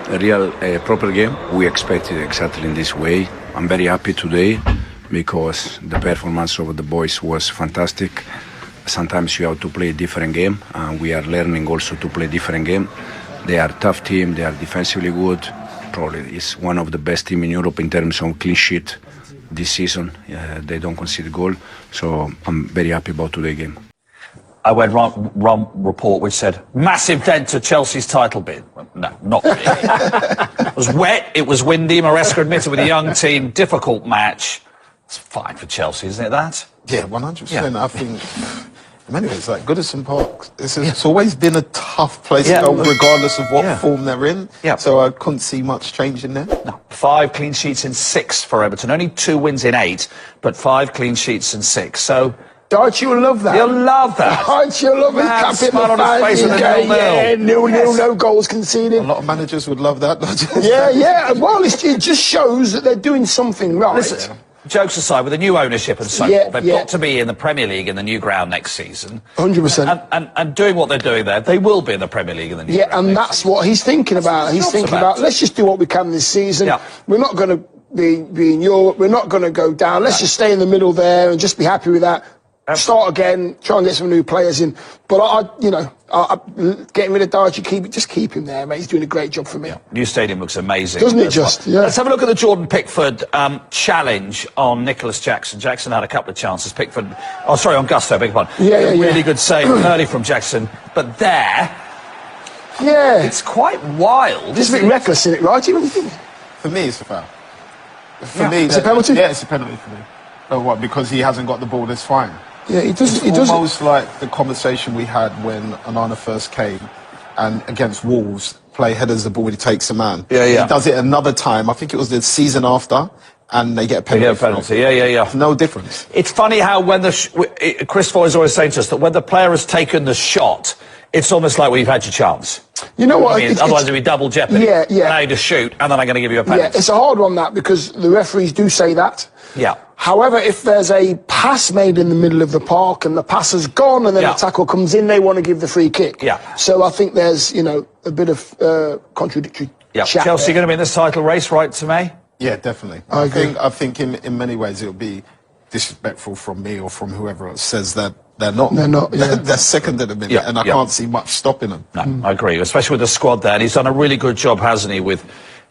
a real proper game. We expected exactly in this way. I'm very happy today because the performance of the boys was fantastic. Sometimes you have to play a different game, and we are learning also to play different game. They are a tough team. They are defensively good. Probably is one of the best team in Europe in terms of clean sheet this season. They don't concede goal, so I'm very happy about today's game. I read one report which said, massive dent to Chelsea's title bid. No, not really. It was wet, it was windy, Maresca admitted with a young team, difficult match. It's fine for Chelsea, isn't it that? Yeah, 100%. I think, in many ways, like Goodison Park, it's always been a tough place to go, regardless of what form they're in. So I couldn't see much change in there. No. 5 clean sheets in 6 for Everton. Only 2 wins in 8, but 5 clean sheets in 6. So... Darch, you'll love that. You'll love that. Darch, you'll love it. Mad smile on his face with a 0-0. Nil, no goals conceded. A lot of managers would love that. Well, it just shows that they're doing something right. Listen, jokes aside, with the new ownership and so forth, they've got to be in the Premier League in the new ground next season. 100%. And doing what they're doing there, they will be in the Premier League in the new ground. Yeah, and that's what he's thinking about. He's thinking about, let's just do what we can this season. We're not going to be in Europe. We're not going to go down. Let's just stay in the middle there and just be happy with that. Start again, try and get some new players in. But getting rid of Darch, just keep him there, mate. He's doing a great job for me. New stadium looks amazing. Doesn't it just? Yeah. Let's have a look at the Jordan Pickford challenge on Nicholas Jackson. Jackson had a couple of chances. Pickford, on Gusto, beg your pardon. Really good save early from Jackson. But there, it's quite wild. It's a bit reckless, isn't it, right? For me, it's a foul. For me, it's a penalty? Yeah, it's a penalty for me. Oh, what? Because he hasn't got the ball, that's fine. Yeah, It's almost like the conversation we had when Onana first came and against Wolves, play headers the ball, he takes a man. He does it another time, I think it was the season after, and they get a penalty. No difference. It's funny how when Chris Foy is always saying to us that when the player has taken the shot, it's almost like we've had your chance. You know what? Otherwise it'd be double jeopardy. Now you just shoot, and then I'm going to give you a penalty. Yeah, it's a hard one, that, because the referees do say that. However, if there's a pass made in the middle of the park and the pass has gone and then the tackle comes in, they want to give the free kick. So I think there's, a bit of contradictory chat Chelsea going to be in this title race right to May? Yeah, definitely. I think in many ways it'll be disrespectful from me or from whoever else says that they're not. They're second at the minute, and I can't see much stopping them. No, I agree, especially with the squad there. And he's done a really good job, hasn't he, with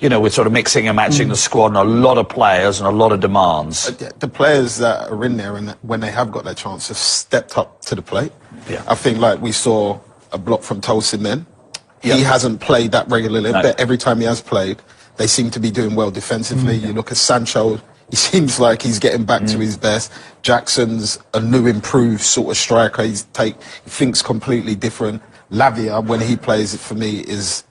sort of mixing and matching the squad and a lot of players and a lot of demands. The players that are in there, and when they have got their chance, have stepped up to the plate. I think, like, we saw a block from Tosin then. He hasn't played that regularly, but every time he has played, they seem to be doing well defensively. You look at Sancho, he seems like he's getting back to his best. Jackson's a new, improved sort of striker. He thinks completely different. Lavia, when he plays it, for me, is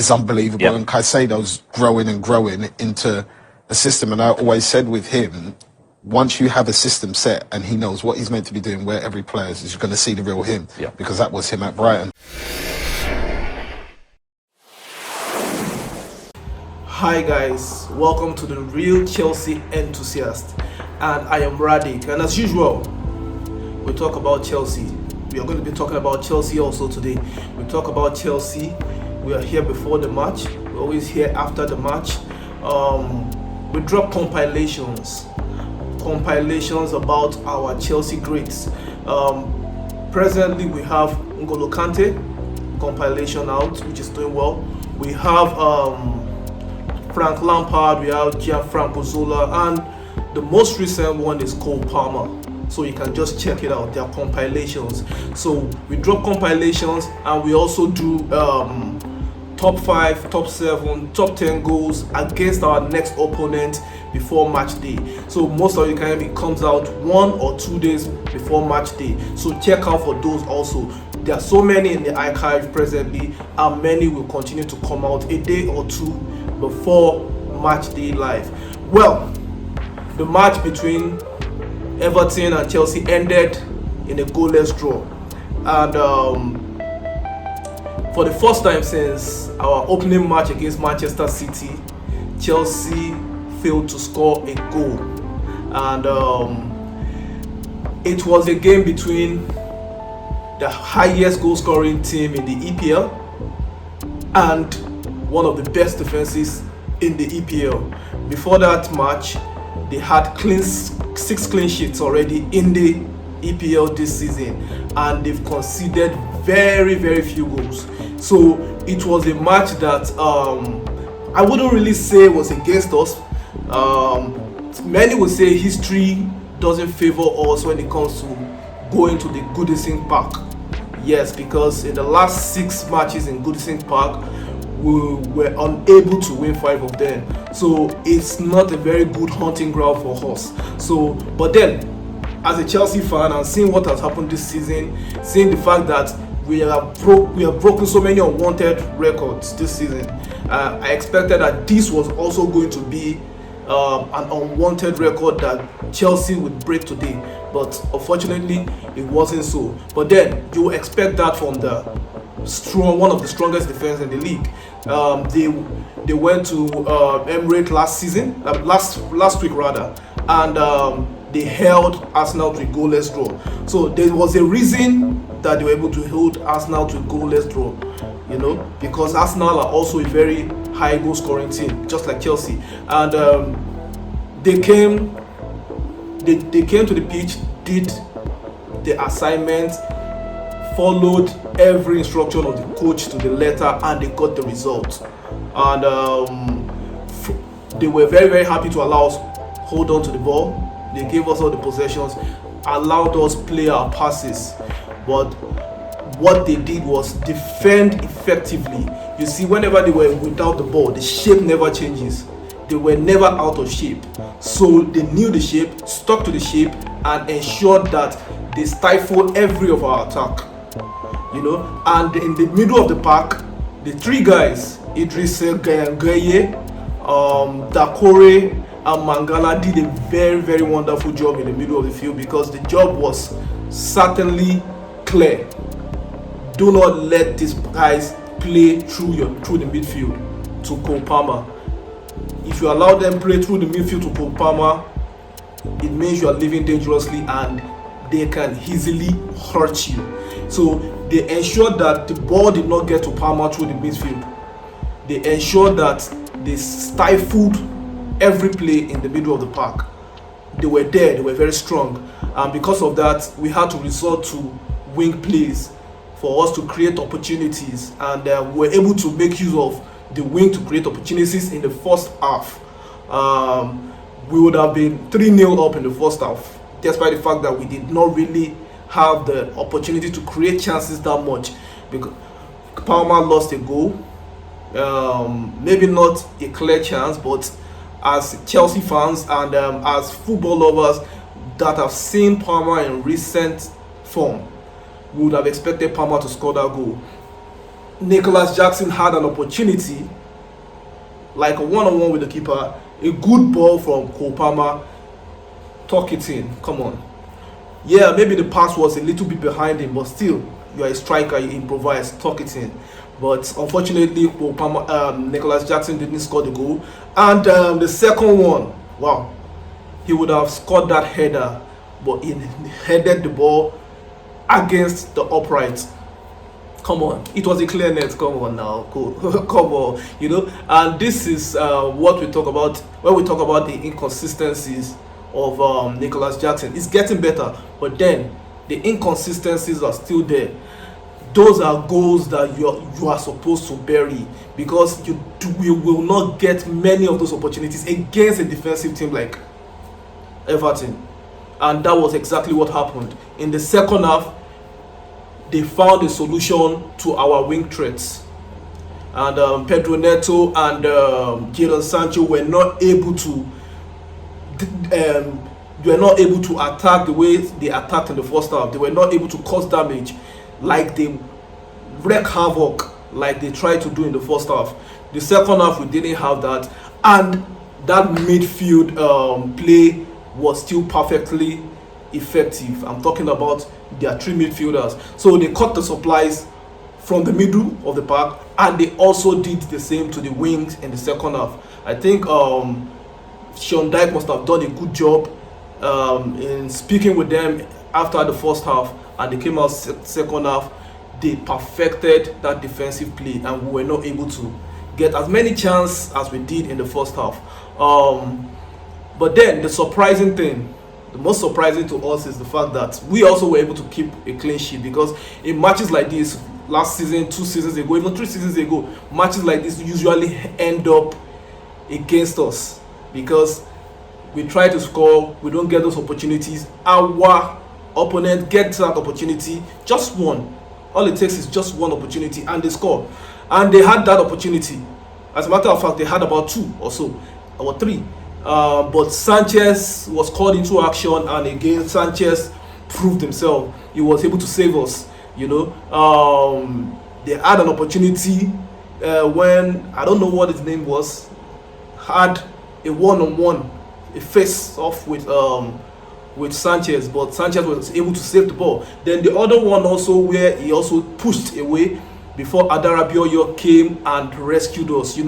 unbelievable. And Caicedo's growing and growing into a system. And I always said with him, once you have a system set and he knows what he's meant to be doing, where every player is, you're going to see the real him. Because that was him at Brighton. Hi guys, welcome to the Real Chelsea Enthusiast, and I am Radic, and as usual we talk about Chelsea. We are going to be talking about Chelsea also today. We talk about Chelsea. We are here before the match, we're always here after the match. We drop compilations about our Chelsea greats. Presently we have N'Golo Kante compilation out, which is doing well. We have Frank Lampard, we have Gianfranco Zola, and the most recent one is Cole Palmer. So you can just check it out, they are compilations. So we drop compilations, and we also do top 5, top 7, top 10 goals against our next opponent before match day. So most of it comes out 1 or 2 days before match day. So check out for those also. There are so many in the archive presently, and many will continue to come out a day or 2 before match day live. Well, the match between Everton and Chelsea ended in a goalless draw, and for the first time since our opening match against Manchester City, Chelsea failed to score a goal, and it was a game between the highest goal scoring team in the EPL and one of the best defenses in the EPL. Before that match, they had 6 clean sheets already in the EPL this season, and they've conceded very, very few goals. So it was a match that I wouldn't really say was against us. Many would say history doesn't favor us when it comes to going to the Goodison Park. Yes, because in the last 6 matches in Goodison Park, we were unable to win 5 of them. So it's not a very good hunting ground for us. So, but then, as a Chelsea fan and seeing what has happened this season, seeing the fact that we have broken so many unwanted records this season, I expected that this was also going to be an unwanted record that Chelsea would break today, but unfortunately it wasn't so. But then you expect that from one of the strongest defense in the league. They went to Emirates last week rather, and they held Arsenal to a goalless draw. So there was a reason that they were able to hold Arsenal to a goalless draw, because Arsenal are also a very high goal scoring team, just like Chelsea. And they came to the pitch, did the assignment, followed every instruction of the coach to the letter, and they got the result. And they were very, very happy to allow us hold on to the ball. They gave us all the possessions, allowed us play our passes, but what they did was defend effectively. You see, whenever they were without the ball, the shape never changes. They were never out of shape. So they knew the shape, stuck to the shape, and ensured that they stifled every of our attack. And in the middle of the park, the 3 guys, Idris Gueye, Dakore, and Mangala, did a very, very wonderful job in the middle of the field, because the job was certainly clear. Do not let these guys play through the midfield to Cole Palmer. If you allow them play through the midfield to Cole Palmer, it means you are living dangerously and they can easily hurt you. So they ensured that the ball did not get to Palmer through the midfield. They ensured that they stifled every play in the middle of the park. They were there, they were very strong, and because of that, we had to resort to wing plays for us to create opportunities, and we were able to make use of the wing to create opportunities in the first half. We would have been 3-0 up in the first half, despite the fact that we did not really have the opportunity to create chances that much, because Palmer lost a goal. Maybe not a clear chance, but as Chelsea fans and as football lovers that have seen Palmer in recent form, we would have expected Palmer to score that goal. Nicholas Jackson had an opportunity, like a one-on-one with the keeper, a good ball from Cole Palmer, tuck it in, come on. Yeah, maybe the pass was a little bit behind him, but still, you are a striker, you improvise, tuck it in. But unfortunately, Cole Palmer, Nicholas Jackson didn't score the goal. And the second one, wow, he would have scored that header, but he headed the ball against the upright. Come on, it was a clear net. Come on now, cool. Come on, And this is what we talk about when we talk about the inconsistencies of Nicholas Jackson. It's getting better, but then the inconsistencies are still there. Those are goals that you are supposed to bury, because you will not get many of those opportunities against a defensive team like Everton. And that was exactly what happened. In the second half, they found a solution to our wing threats. And Pedro Neto and Jadon Sancho were not able to attack the way they attacked in the first half. They were not able to cause damage like they wreak havoc like they tried to do in the first half. The second half, we didn't have that, and that midfield play was still perfectly effective. I'm talking about their 3 midfielders. So they cut the supplies from the middle of the park, and they also did the same to the wings in the second half. I think Sean Dyche must have done a good job in speaking with them after the first half, and they came out second half. They perfected that defensive play, and we were not able to get as many chances as we did in the first half. But then the surprising thing, the most surprising to us, is the fact that we also were able to keep a clean sheet, because in matches like this, last season, 2 seasons ago, even 3 seasons ago, matches like this usually end up against us because we try to score, we don't get those opportunities. Our opponent gets that opportunity, just one. All it takes is just one opportunity and they score. And they had that opportunity. As a matter of fact, they had about 2 or so, or 3. But Sanchez was called into action, and again Sanchez proved himself. He was able to save us. They had an opportunity when, I don't know what his name was, had a one-on-one, a face-off with Sanchez, but Sanchez was able to save the ball. Then the other one also, where he also pushed away before Adarabioyo came and rescued us.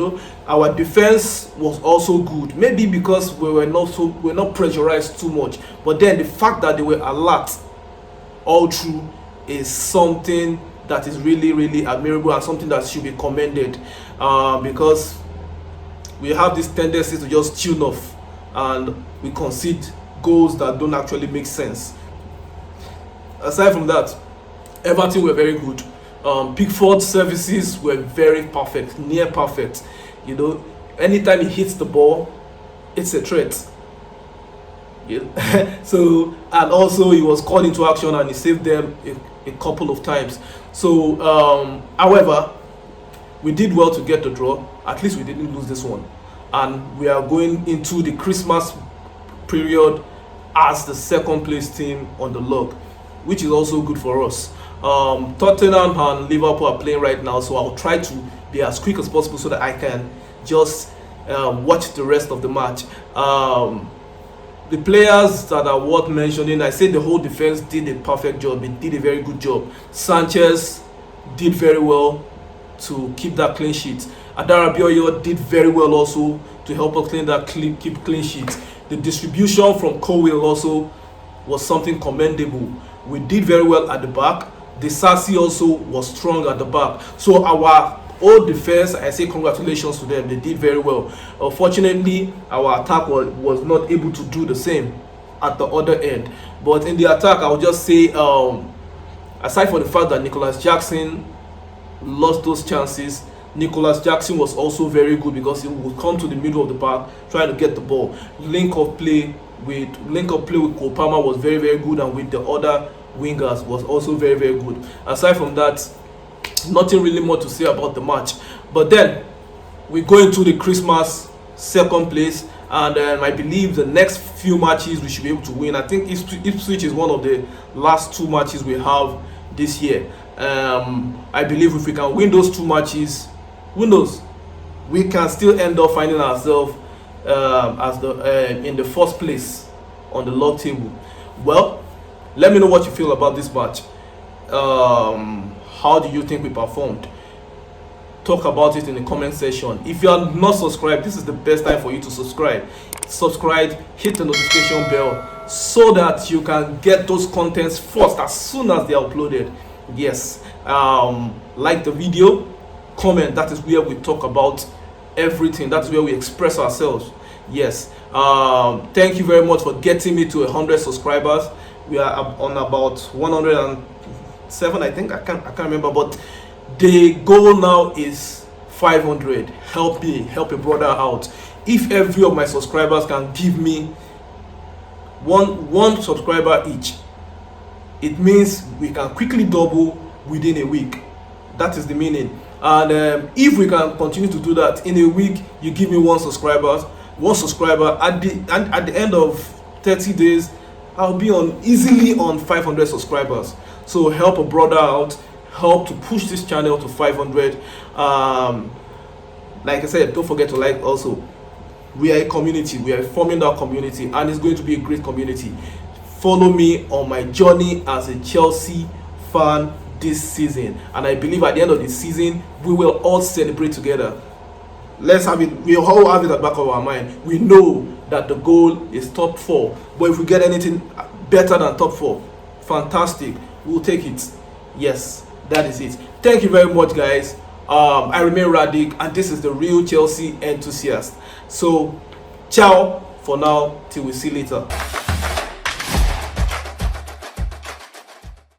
Our defense was also good, maybe because we're not pressurized too much, but then the fact that they were alert all through is something that is really, really admirable and something that should be commended, because we have this tendency to just tune off and we concede goals that don't actually make sense. Aside from that, Everton were very good. Pickford's services were very perfect, near perfect. Anytime he hits the ball, it's a threat. So, and also he was called into action and he saved them a couple of times. So, however, we did well to get the draw. At least we didn't lose this one, and we are going into the Christmas period as the second place team on the log, which is also good for us. Tottenham and Liverpool are playing right now, so I'll try to be as quick as possible so that I can just watch the rest of the match. The players that are worth mentioning, I say the whole defense did a perfect job. They did a very good job. Sanchez did very well to keep that clean sheet. Adarabioyo did very well also to help us keep clean sheet. The distribution from Cowell also was something commendable. We did very well at the back. The Sassi also was strong at the back. So our whole defense, I say congratulations to them. They did very well. Unfortunately, our attack was not able to do the same at the other end. But in the attack, I would just say, aside from the fact that Nicholas Jackson lost those chances, Nicholas Jackson was also very good because he would come to the middle of the park trying to get the ball. Link up play with Cole Palmer was very, very good, and with the other wingers was also very, very good. Aside from that, nothing really more to say about the match. But then we go into the Christmas second place, and I believe the next few matches we should be able to win. I think Ipswich is one of the last 2 matches we have this year. I believe if we can win those 2 matches, who knows, we can still end up finding ourselves in the first place on the log table. Well, let me know what you feel about this match. How do you think we performed? Talk about it in the comment section. If you are not subscribed, this is the best time for you to subscribe. Subscribe, hit the notification bell so that you can get those contents first as soon as they are uploaded. Yes, like the video, comment. That is where we talk about everything. That's where we express ourselves. Yes, thank you very much for getting me to 100 subscribers. We are on about 107, I think. I can't remember, but the goal now is 500. Help a brother out. If every of my subscribers can give me one subscriber each, it means we can quickly double within a week. That is the meaning. And if we can continue to do that, in a week you give me one subscriber at the end of 30 days, I'll be easily on 500 subscribers. So help a brother out, help to push this channel to 500. Like I said, don't forget to like also. We are a community, we are forming that community, and it's going to be a great community. Follow me on my journey as a Chelsea fan this season, and I believe at the end of the season we will all celebrate together. Let's have it. We all have it at the back of our mind. We know that the goal is top 4, but if we get anything better than top 4, fantastic, we'll take it. Yes, that is it. Thank you very much, guys. I remain Radic, and this is the real Chelsea enthusiast. So, ciao for now, till we see later.